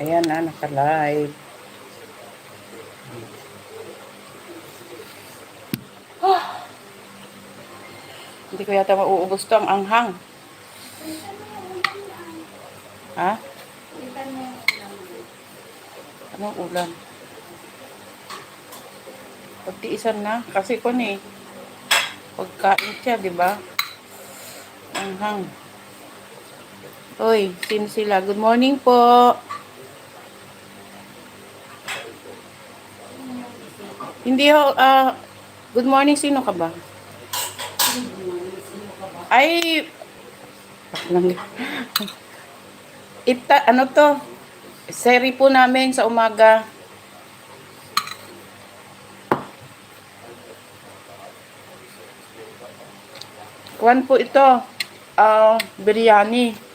Ayan na, naka-live. Hindi ko yata mauubos to ang anghang. Ha? Anong ulam? Pagtiisan na. Kasi ko ni pagkain siya, di ba? Anghang. Hoy, sino sila? Good morning po. Hindi ho, good morning, sino ka ba? Ay, ano to? Seri po namin sa umaga. Kuwan po ito, biryani.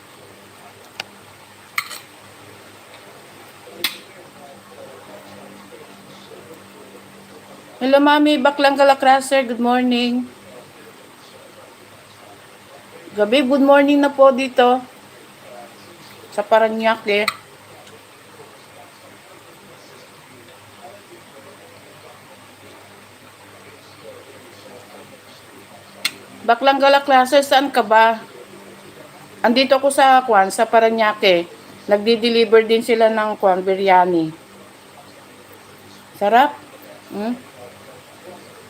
Hello, Mami. Baklang Kalakraser. Good morning. Gabi, good morning na po dito. Sa Paranaque. Baklang Kalakraser, saan ka ba? Andito ako sa sa Paranaque. Nagdi-deliver din sila ng biryani. Sarap? Hmm?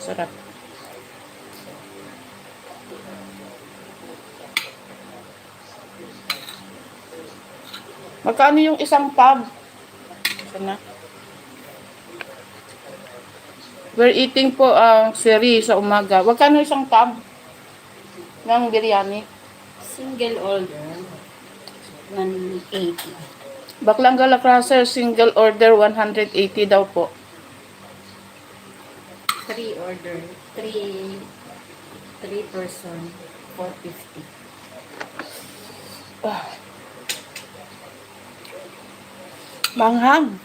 Sarap. Magkano yung isang tub? Sana. We're eating po seri sa umaga. Magkano isang tub ng biryani? Single order, 180. Baklang Kalakraser, single order, 180 daw po. 3 order, 3 person, 450. Manghang.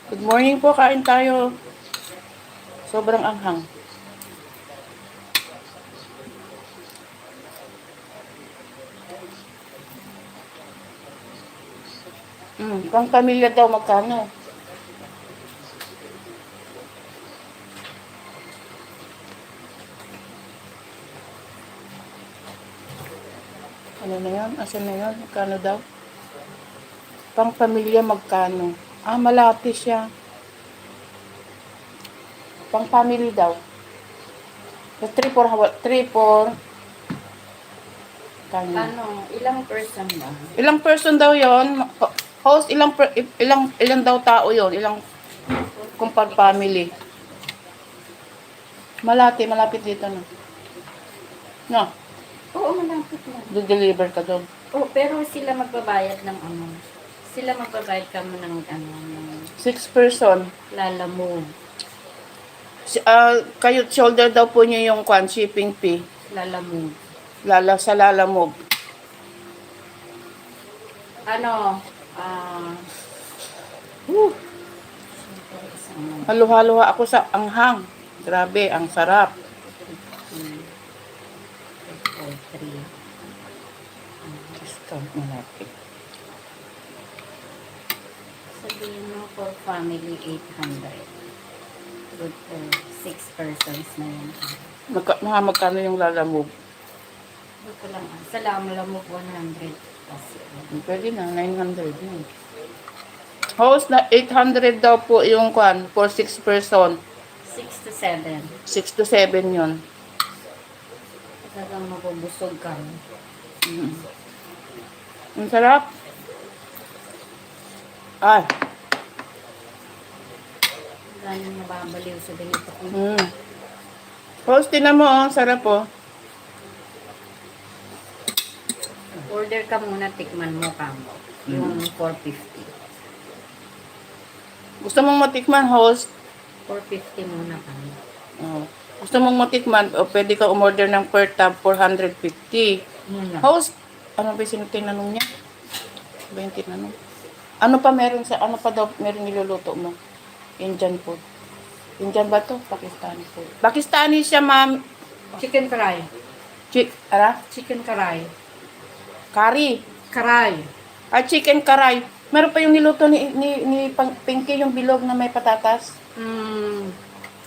Good morning po, kain tayo. Sobrang anghang. Pang pamilya daw magkano? Ano na yan? Asan na yan? Magkano daw? Pang pamilya magkano? Malati siya. Pang family daw. 3-4. Ano, ilang person ba? Ilang person daw yon? Host, ilang daw tao yon? Ilang kung pag family? Malapit dito na. No, Oo, malapit lang. deliver ka doon. Oh, pero sila magbabayad ng ano. Sila magbabayad ka mo ng ano, ng 6 person. lalamove. Kayo shoulder daw po niyo yung shipping fee. Lalamove. Sa Lalamove. Ano, Halo-halo ako sa anghang. Grabe, ang sarap. 3. Discount malapit. Sabihin mo for family 800. Good for 6 persons na yun. Magkano yung Lalamove? Ito lang. Sa Lalamove 100. Kasi, Pwede na, 900 na. Host na 800 daw po yung for 6 person. 6 to 7. 6 to 7 yun. Talagang mabubusog ka. Ang sarap. Ay. Ganyan mababaliw sa ganito. Host, tinan mo, sarap po. Order ka muna, tikman mo ka mo. Yung 450. Gusto mong matikman, host? 450 muna ka mo. Gusto mong matikman, pwede ka umorder ng per tab 450. Muna. Host, ano ba yung tinanong niya? Ba yung tinanong? Ano pa daw meron niluluto mo? Indian food. Indian ba to? Pakistani food. Pakistani siya, ma'am. Chicken fry. Chicken karay. Curry. Karay. Chicken karay. Meron pa yung niluto ni Pinky, yung bilog na may patatas.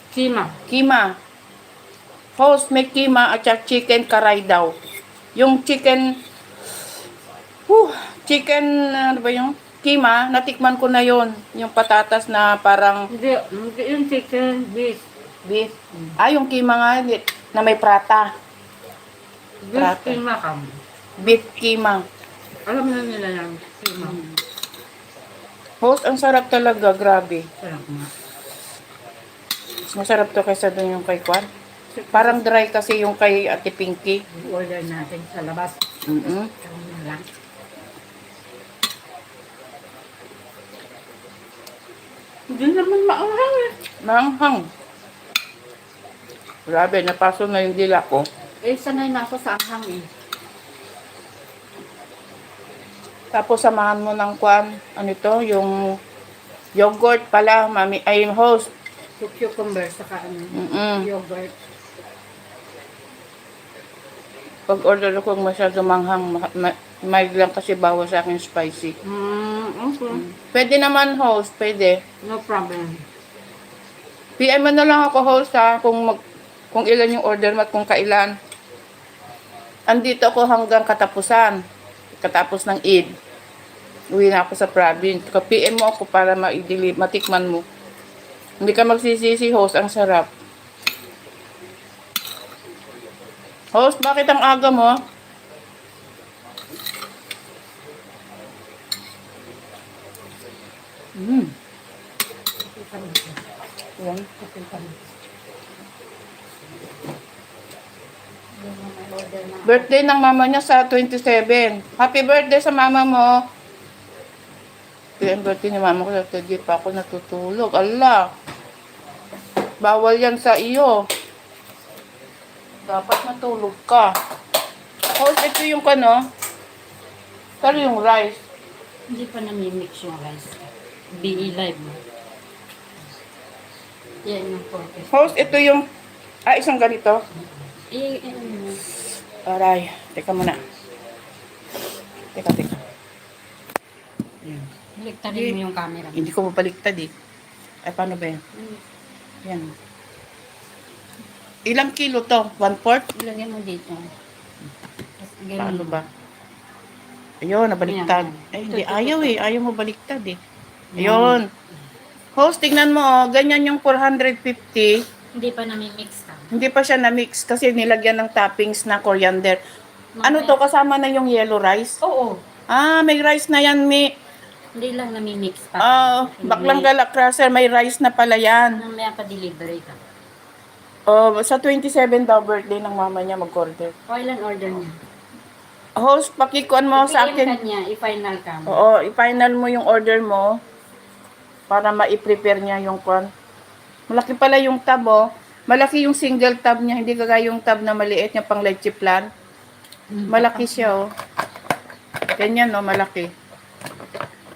Kima. Kima. Host, may kima at saka chicken karay daw. Yung chicken, ano ba yung kima, natikman ko na yon. Yung patatas na parang Hindi yung chicken, beef. beef. Yung kima nga, na may prata. Beef Prata. kima kam. Beef kima. Alam na nila yan. Kima. Host, ang sarap talaga, grabe. Sarap nga. Mas masarap to kaysa dun yung kay Kwan. Parang dry kasi yung kay Ate Pinky. Order natin sa labas. Kami na lang. Hindi naman maanghang eh. Manghang. Grabe, napaso na yung dila ko. Sanay na ako sa anghang eh. Tapos samahan mo ng Kwan, ano to, yung yogurt pala, mami, ay host. Cucumber saka yogurt. Pag order ko masyado manghang, mild lang kasi bawas sa akin spicy. Okay. Pwede naman host, pwede. No problem. PM mo na lang ako host ha, kung ilan yung order mo at kung kailan. Andito ako hanggang katapusan. Katapos ng Eid. Uwi na ako sa province. PM mo ako para matikman mo. Hindi ka magsisisi host, ang sarap. Host, bakit ang aga mo? Yan. Birthday ng mama niya sa 27. Happy birthday sa mama mo. Yung birthday ni mama ko, hindi pa ako natutulog. Allah. Bawal yan sa iyo. Dapat matulog ka. Host, ito yung pero yung rice. Hindi pa nami-mix yung rice. BE live mo. Yan yung pork. Host, ito yung isang ganito. Ano? Aray, teka muna. Teka. Yan. Baliktarin mo yung camera. Hindi ko mabaliktad eh. Ay, paano ba yan? Yan. Ilang kilo to? 1/4? Ilagyan mo dito. Tapos, Paano ba? Ayun, nabaliktad. Yan. Ay, hindi. Ayaw eh. Ayaw mo baliktad eh. Ayun. Host, tignan mo oh. Ganyan yung 450. Hindi pa nami-mix ka. Hindi pa siya na-mix kasi nilagyan ng toppings na coriander. Ano to? Kasama na yung yellow rice? Oo. May rice na yan, Hindi lang nami-mix pa. Baklang galak crusher, may rice na pala yan. Mamaya pa delivery ka. Sa 27 daw birthday ng mama niya mag-order. Kailan order niya? Host, pakikuan mo sa PM akin. ka niya, i-final ka mo. Oo, i-final mo yung order mo para ma-prepare niya yung kwan. Malaki pala yung tab, oh. Malaki yung single tab niya, hindi kagaya yung tab na maliit niya pang leche plan. Malaki siya, oh. Ganyan, no, malaki.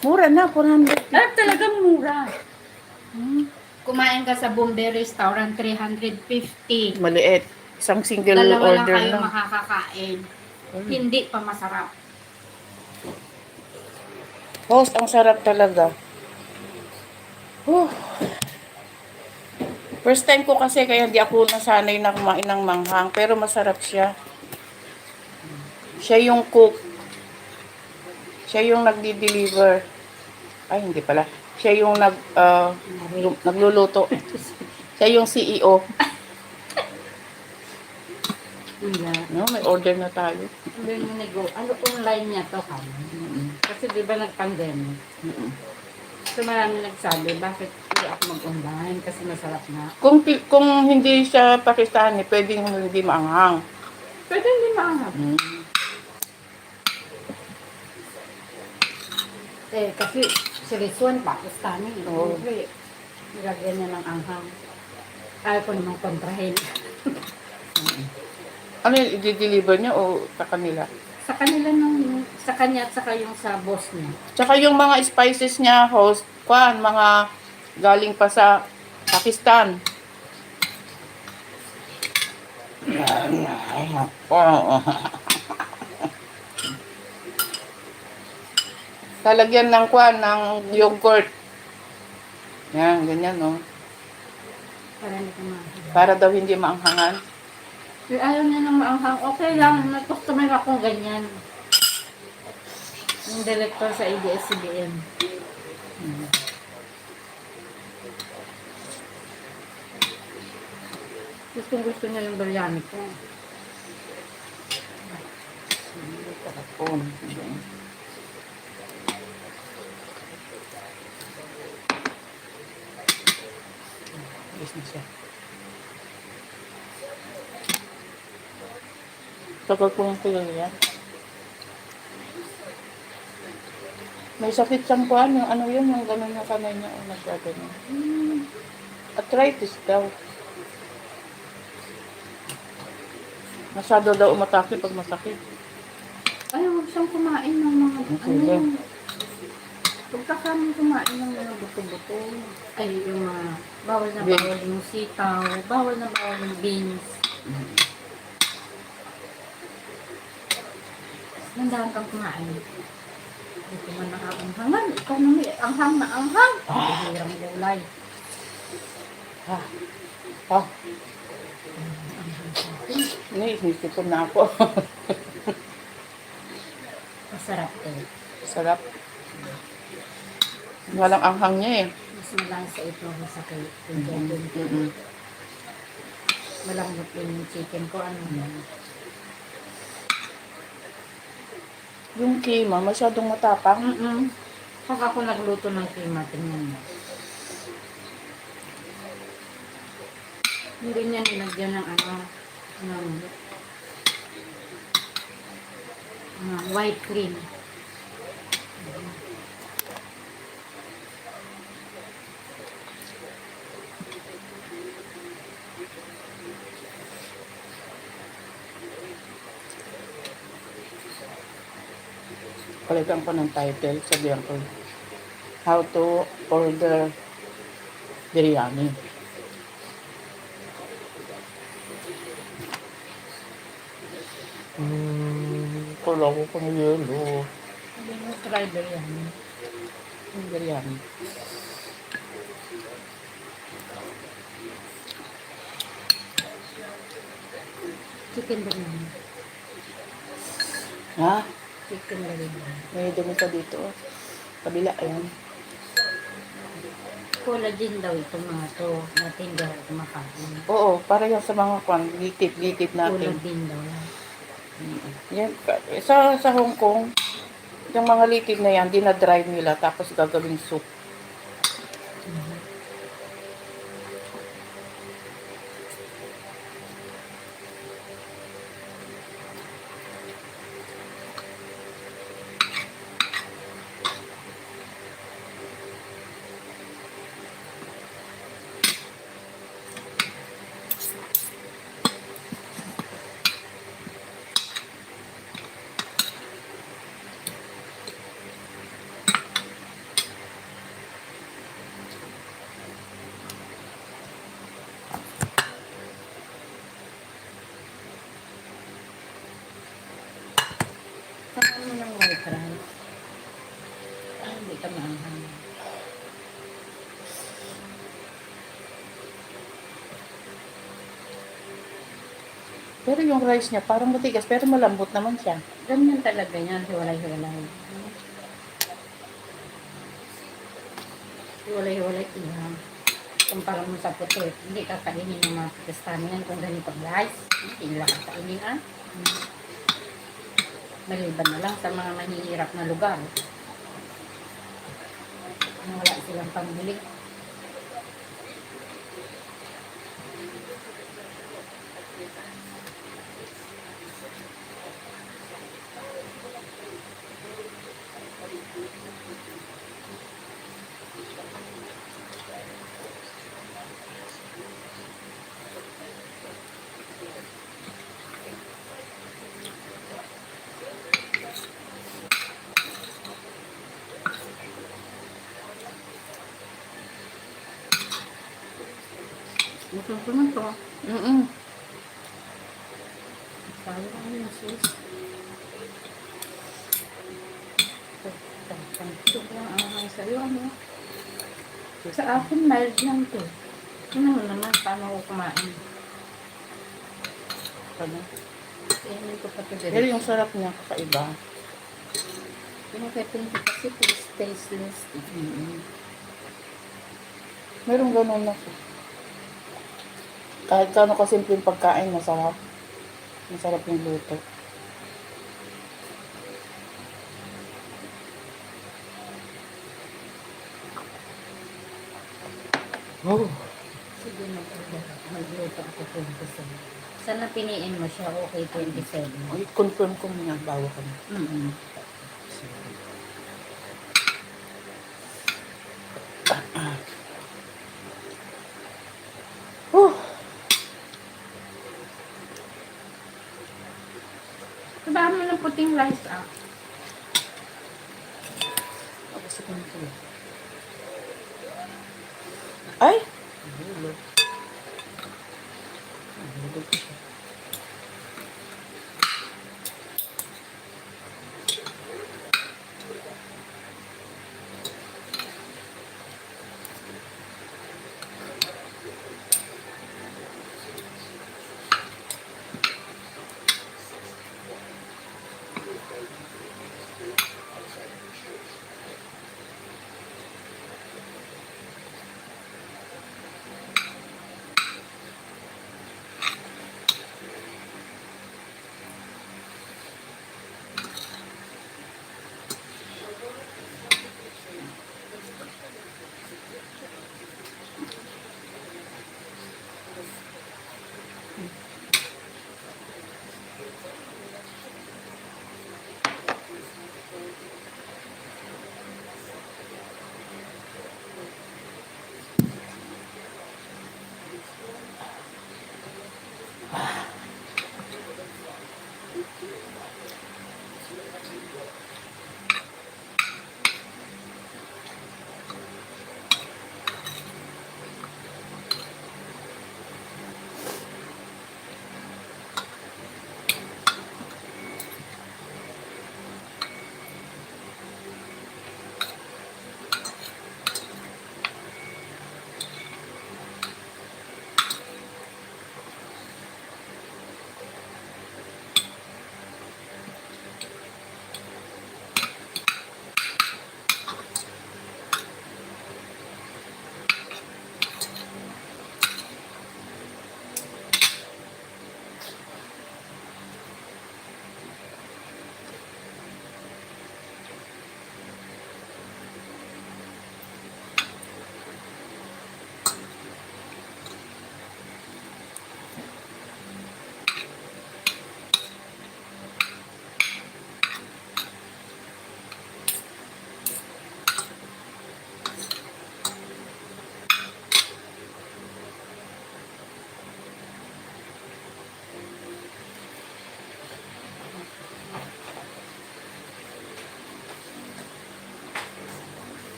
Mura na, 400. Talagang mura. Kumain ka sa Bombay Restaurant, 350. Maliit. Isang single Dalawa lang order kayo lang. makakakain. Hindi pa masarap. Host, ang sarap talaga. First time ko kasi kaya di ako nasanay na kumain ng manghang. Pero masarap siya. Siya yung cook. Siya yung nagdi-deliver. Ay, hindi pala. Siya yung nagluluto. Siya yung CEO. No, may order na tayo. Ano online niya to, Kam? Kasi di ba nag-pandemic? So marami nagsabi, bakit hindi ako mag-online? Kasi masarap na. Kung hindi siya Pakistani, pwedeng hindi maanghang. Pwede hindi maanghang. Kasi si Rizwan, Pakistani. Oo. Nilagyan niya ng anghang. Ayaw ko namang kontrahin. Ano yun, i-deliver niya o sa kanila? Sa kanya at saka yung sa boss niya. Tsaka yung mga spices niya, host, mga galing pa sa Pakistan. Ay, ako. Lalagyan ng kwan, ng yogurt. Yan, ganyan, no? Para hindi ka mahal. Para daw hindi maanghangan. Ayaw niya ng maanghang. Okay lang, nag-customer akong ganyan. Yung director sa ABS-CBN. Gusto niya yung biryani ko. Tapon. Yes na siya. Tagal ko yung tuloy yan. May sakit siyang kuhan, yung ano yun, yung gano'n yung kamay niya, o nagkagano. Arthritis daw. Masyado daw umatake pag masakit. Ay, huwag siyang kumain ng mga, Okay. huwag ka kami kumain ng mga buto-buto. Ay, yung mga, bawal na Beans. bawal yung sitaw, bawal na bawal yung beans. Nandahan kang kumain. Dito man nakakanghangan, ikaw na may anghang na anghang. Hirang gulay. Ah. Ah. Inisip na ako. Masarap eh. Sarap. Walang anghang niya eh. Mas malansa ito sa kay Mm-mm. malambot yung chicken ko. Ano yan? Yung kima, masyadong matapang. Pag ako nagluto ng kima, tingnan mo. Hindi niya nilagyan ng white cream. Palitan ko ng title, sabihan ko, how to order biryani. Kulaw ko ng yelo. Hindi mo try biryani. Yung biryani. Chicken biryani. Ha? Chicken biryani. May dumi pa dito. Kabila, ayan. Collagen daw itong mga to. Natin daw kumakain. Oo, para yan sa mga kwan, gikit natin. Collagen daw yan. Yan, sa Hong Kong, yung mga liquid na yan, dinadry nila, tapos gagawing soup. Saan mo ng white rice? Hindi ka maanghang. Pero yung rice niya, parang matigas, pero malambot naman siya. Ganyan talaga yan. Hiwalay-hiwalay. Hiwalay-hiwalay lang. Kumpara mo sa puti. Hindi ka kainin ng mga pakistani yan kung ganito ang rice. Hindi nila kakainin ah. Maliban na lang sa mga mahihirap na lugar. Na wala silang pambili. Gusto ko na to. Mm-mm. Sayang yung sus. Sobrang anghang sa'yo, ano? Sa akin, mild lang to. Ano mo naman, paano ako kumain? Ano? Kainin ko pa ito Pero direct. yung sarap niya, kakaiba. Yung kay Pinky kasi tasteless. Mm. Meron ganun na. Kahit kano kasimpleng pagkain, masarap. Masarap yung luto. Oh. Sige, magluto ako 27. Sana piniin mo siya, okay, 27. Ay, confirm ko muna, bawa ka na. Mm-mm. Oh. Sabahan mo ng puting rice, ah. Ako sa confirm. Ay! Nahulog. Nahulog siya.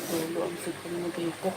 Tulo ang sipon mo dito.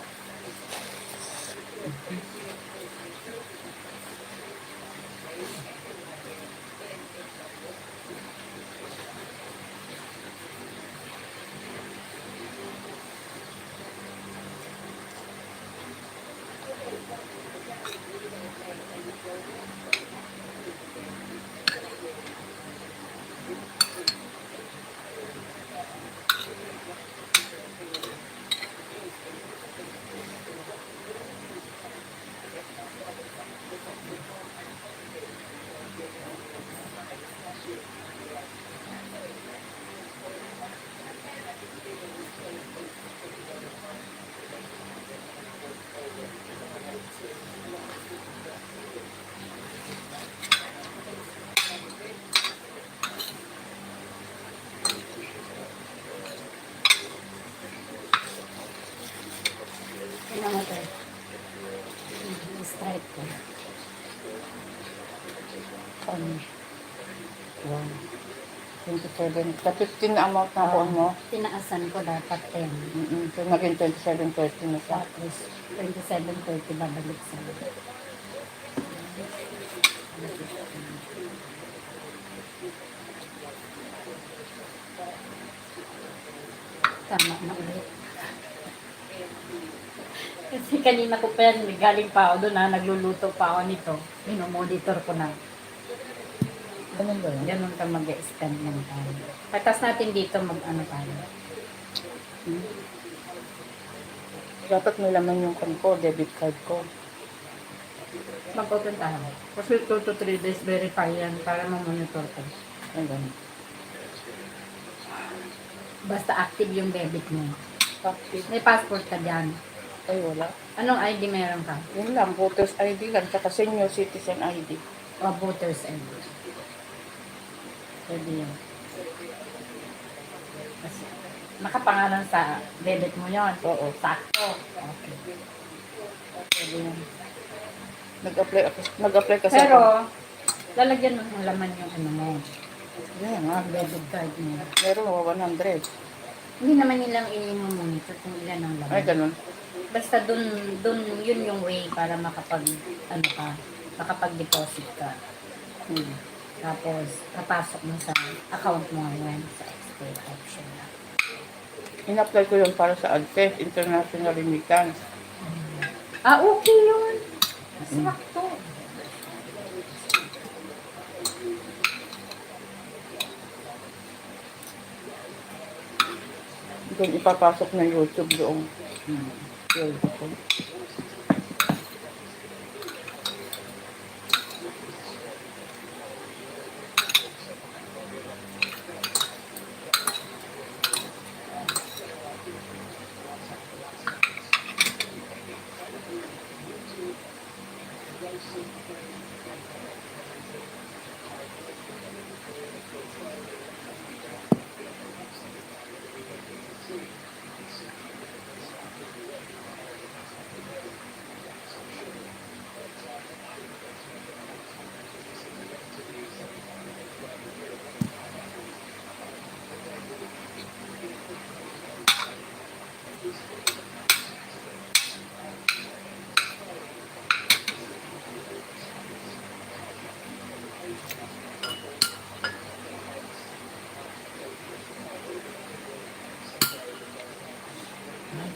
27. Sa 15 na amount na kuha mo. Tinaasan ko dapat 10. So, naging 27.30 na siya. Tapos, 27.30 babalik sa tama na ulit. Kasi kanina ko pa yan, galing pa ako doon na, nagluluto pa ako nito. Minomonitor ko na. Ganun ba yun? Ganun ka mag-spend ng time. Patas natin dito mag-ano tayo. Dapat may laman yung kan ko, debit card ko. Mag-open tayo. Kasi 2 to 3 days verify yan para ma-monitor ko. Ay, ganun. Basta active yung debit mo. Active. May passport ka dyan. Ay, wala. Anong ID meron ka? Yun lang, voters ID lang, tsaka senior citizen ID. O voters ID. Pwede yun. Kasi, nakapangalan sa debit mo yon. Oo. Sakto. Okay. Pwede yun. Nag-apply kasi Pero, lalagyan mo ng laman yung ano mo. yan nga, Ang debit card mo. meron ako 100. Hindi naman nilang i-monitor kung ilan ang laman. Ay, ganun. Basta dun yun yung way para makapag-deposit ka. Tapos, napasok mo sa account mo ngayon sa export option na. In-apply ko yun para sa AdSense, International Remittance. Okay yun. Sakto. Doon ipapasok ng YouTube doon. Yun.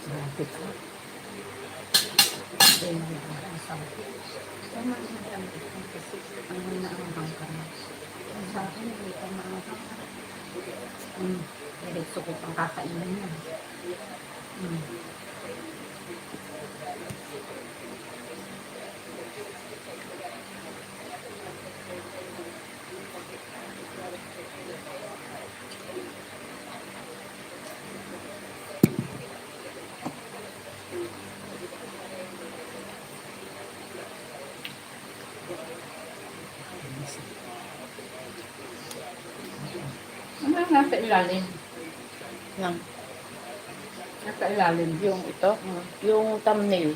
Traffic ka. Hindi mo ang sakit. Tama ang traffic ko kasi ano na ang bangka na. Sa akin, hindi ka maangang. Diretso ko pang kakainin niya. Ano yung nasa ilalim? Yan. Nasa ilalim. Yung ito, yung thumbnail.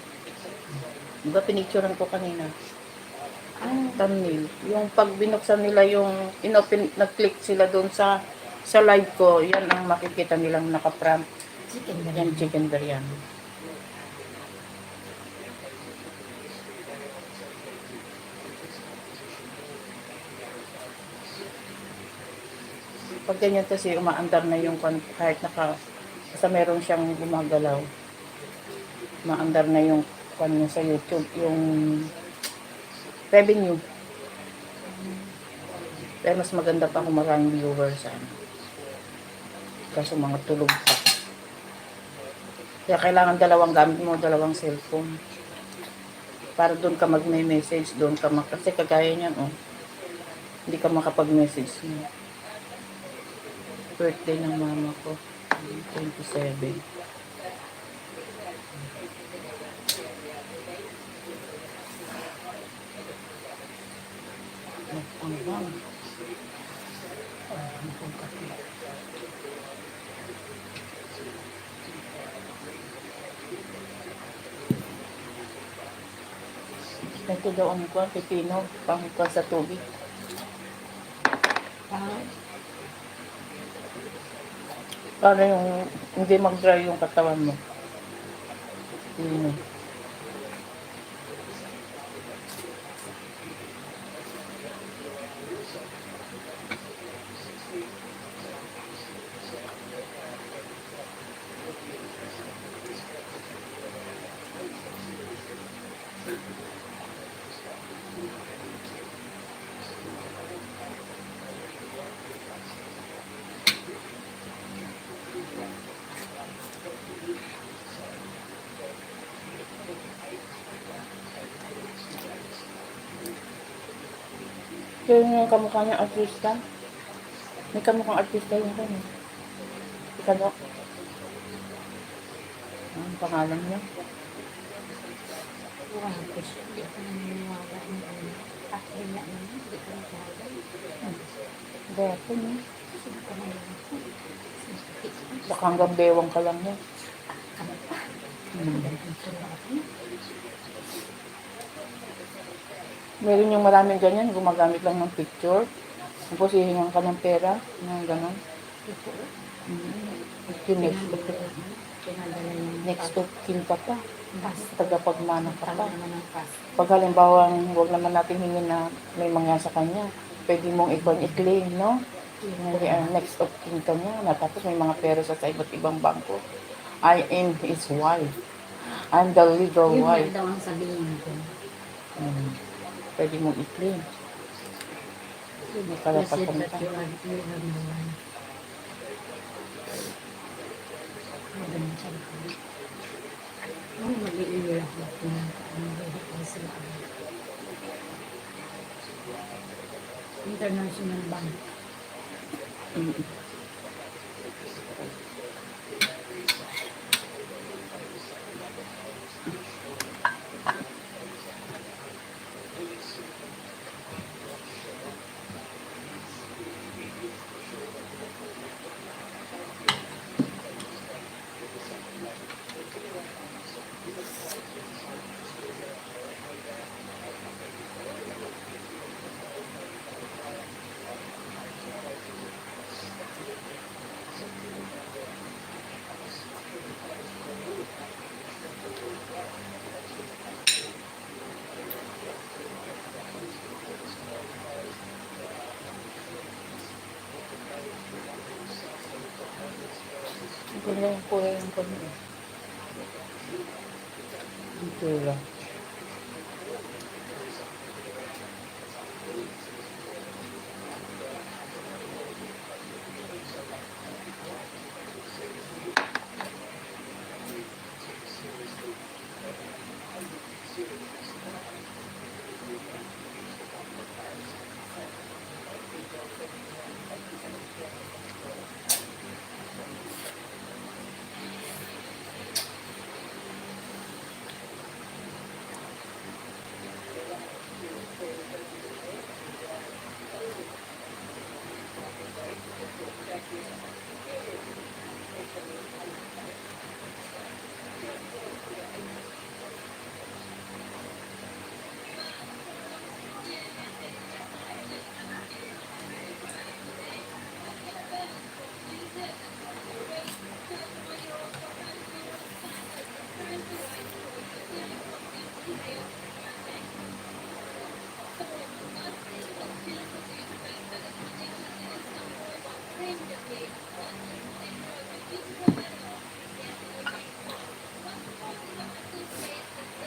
Diba pinicturean ko kanina? Thumbnail. Yung pag binuksan nila yung, nag-click sila doon sa live ko, yan ang makikita nilang naka-front. Chicken ba Yan, chicken biryani. Pag ganyan kasi umaandar na yung kahit basta meron siyang gumagalaw. Umaandar na yung niya sa YouTube, yung revenue. Pero mas maganda pa kung maraming viewers. Kaso mga tulog pa. Kaya kailangan dalawang gamit mo, dalawang cellphone. Para doon ka mag-message, doon ka kasi kagaya niyan, hindi ka makapag-message. Birthday ng mama ko, 27. Ang bang. Ito daw ang pipino, pangkuha sa tubig. Para yung hindi mag-dry yung katawan mo. Yun. Kaya yung kamukha niya artista. May kamukhang artista yung kanya. Ika no? Ang pangalan niya. Wow, kasi hindi ako naniniwala ng ano. Kakila na, hindi ko nagkala. Gato no? Sino ka na lang ako? Baka hanggang bewang ka lang no? Meron yung maraming ganyan, gumagamit lang ng picture. Tapos hihingan ka ng pera, ng gano'n. Yung Pinadala yung next of kin ka pa. pass. Tagapagmana ka pa. Tama naman ang pass. Pag halimbawa, huwag naman natin hingin na may mangyari sa kanya. Pwede mong i-claim, no? Next of kin ka niya. Na tapos may mga pera sa iba't ibang bangko. I am his wife. I'm the legal Yun wife. na daw ang sabihin ko. Pwede mong i-claim. May karapatan Kasi ka. that you are the one. Maganda siya ko. Ay, mag-iiyak ako. Ang sila. International Bank. Ganda yung kulay ng kanya. Ang tula.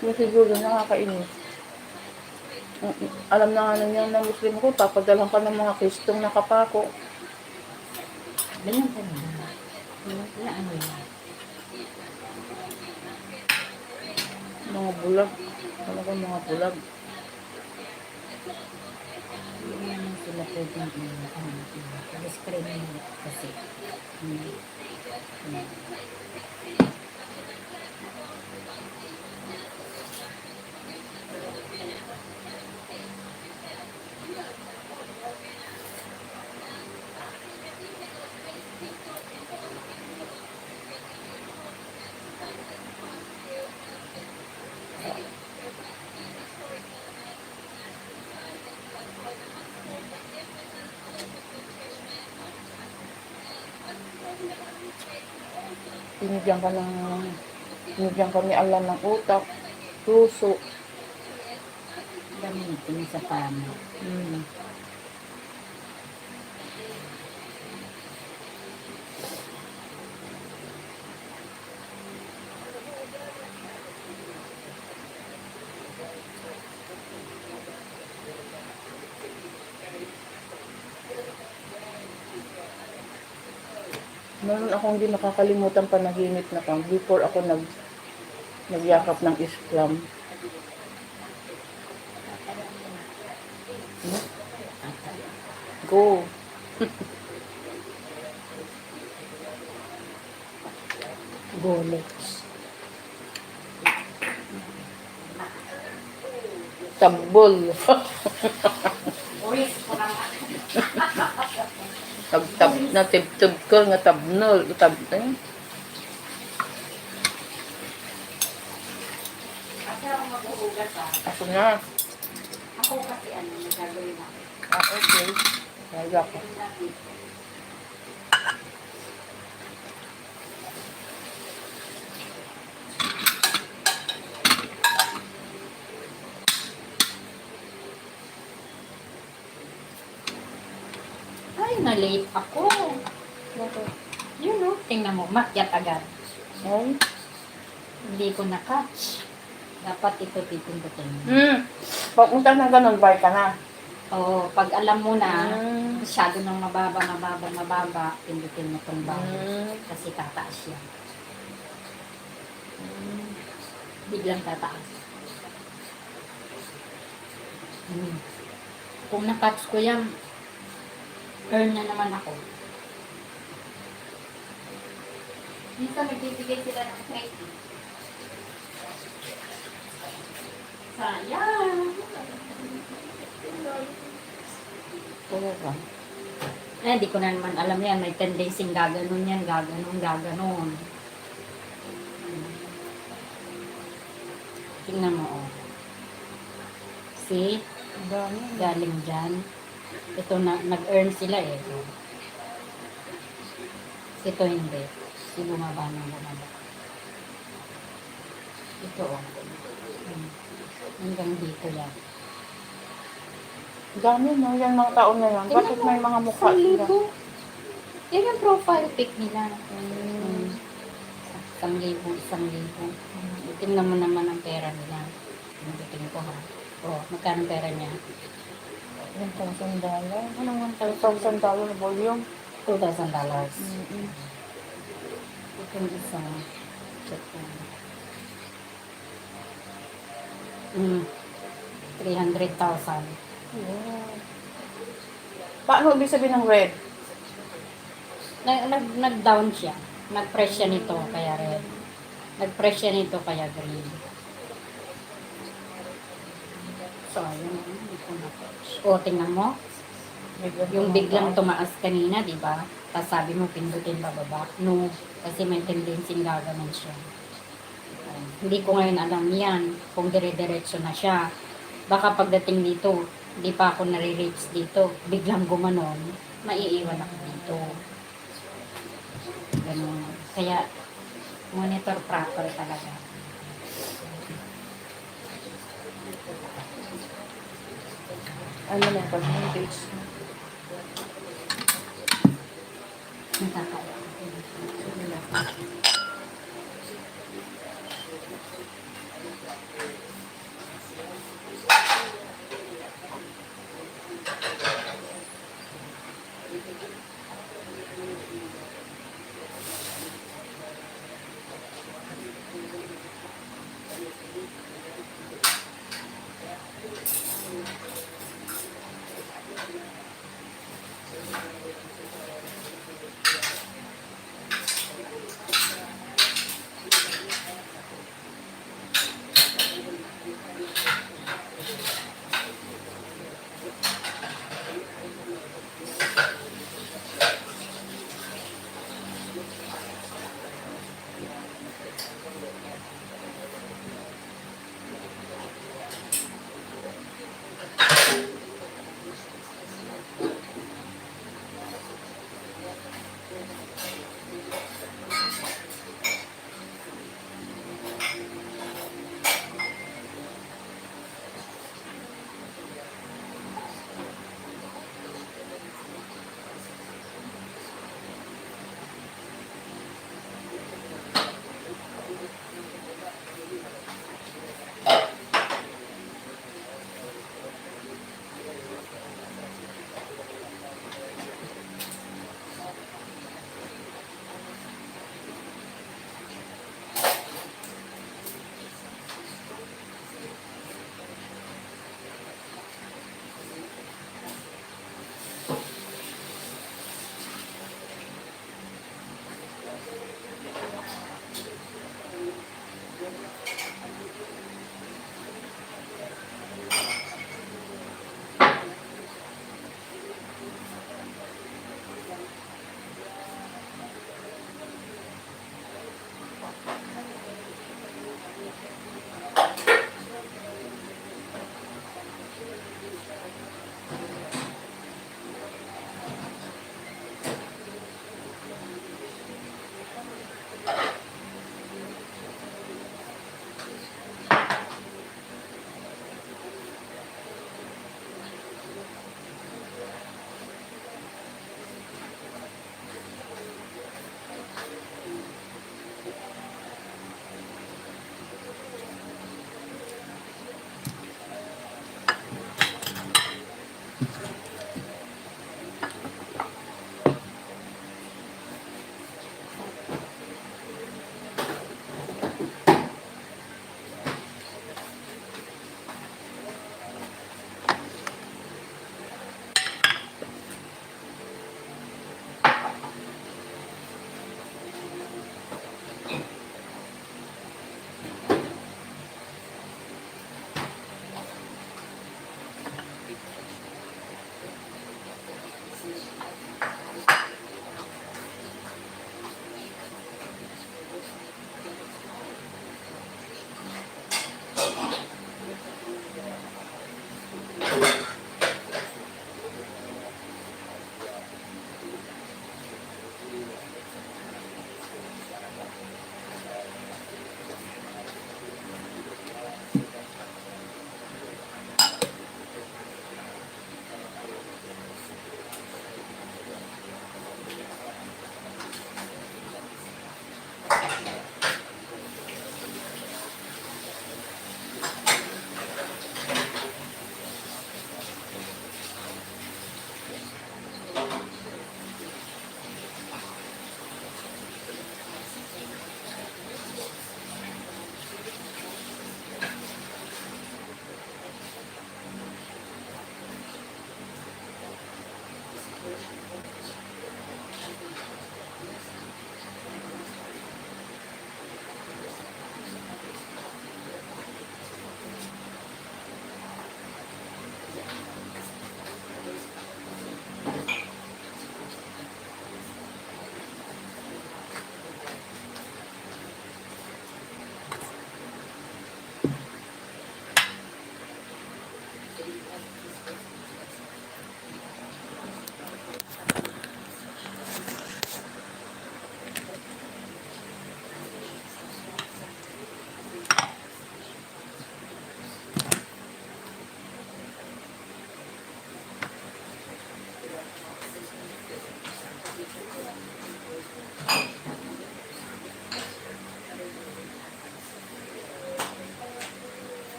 Yung siguro nakakainis. Alam na nga na niya ng Muslim ko, papadalang ka ng mga Kristong nakapako. Ganyan ka na. Wala ano yan. Mga bulag. Talaga mga bulag. Hindi naman sila pwedeng discriminate kasi. Binigyan ka ng, binigyan ka ni Allah ng utak, puso. Gamitin sa tama. Mm. Meron akong hindi nakakalimutan panaginip na kang before ako nagyakap ng Islam. Hmm? Go. Golex. Tabol. Uy, parang Tab na tib ko nga tabnol. kasi ako maghuhugas Ako na. Ako kasi ano, nagagawin ako. Okay. Kaya ko. Ay, na-late ako. Yun no, tingnan mo, makyat agad. Ay. Hindi ko na-catch. Dapat ito pipindutin. Pagpunta na ganun, bar ka na. Oo, pag alam mo na, Mm. masyado ng mababa, pindutin mo itong bawal. Mm. Kasi tataas yan. Biglang tataas. Kung na-catch ko yan, earn na naman ako. Minsan nagbibigay sila ng credit. Sayang! Talaga. Eh, di ko na naman alam yan. May tendency gaganon yan, gaganon. Tingnan mo, oh. See? Ang dami. Galing dyan. Ito na, nag-earn sila eh. Ito hindi. Si bumaba ng bumaba. Ito, oh. Hanggang dito yan. Ang dami no, yan mga tao na yan. Bakit may mga mukha sila? 1,000. Yan yung profile pic nila. Mm. 1,000. Tingnan mo naman ang pera nila. Tingnan ko ha. Oh, magkano pera niya? $1,000. Anong $1,000 volume. $2,000. Mm-mm. Ito yung isa. Check mo. 300,000. Yeah. Paano ibig sabihin ng red? Nag-down siya. Nag-press siya nito, kaya red. Nag-press siya nito, kaya green. So, ayun. Hindi ko na-touch. O, tingnan mo. Yung biglang tumaas kanina, di ba? Tapos sabi mo, pindutin bababa. No, kasi may tendency gaganon siya. Hindi ko ngayon alam yan, kung dire-diretso na siya. Baka pagdating dito, hindi pa ako nare-reach dito, biglang gumanon, maiiwan ako dito. Ganun. Kaya, monitor proper talaga. Ano na percentage? Nakakaya. Sige na.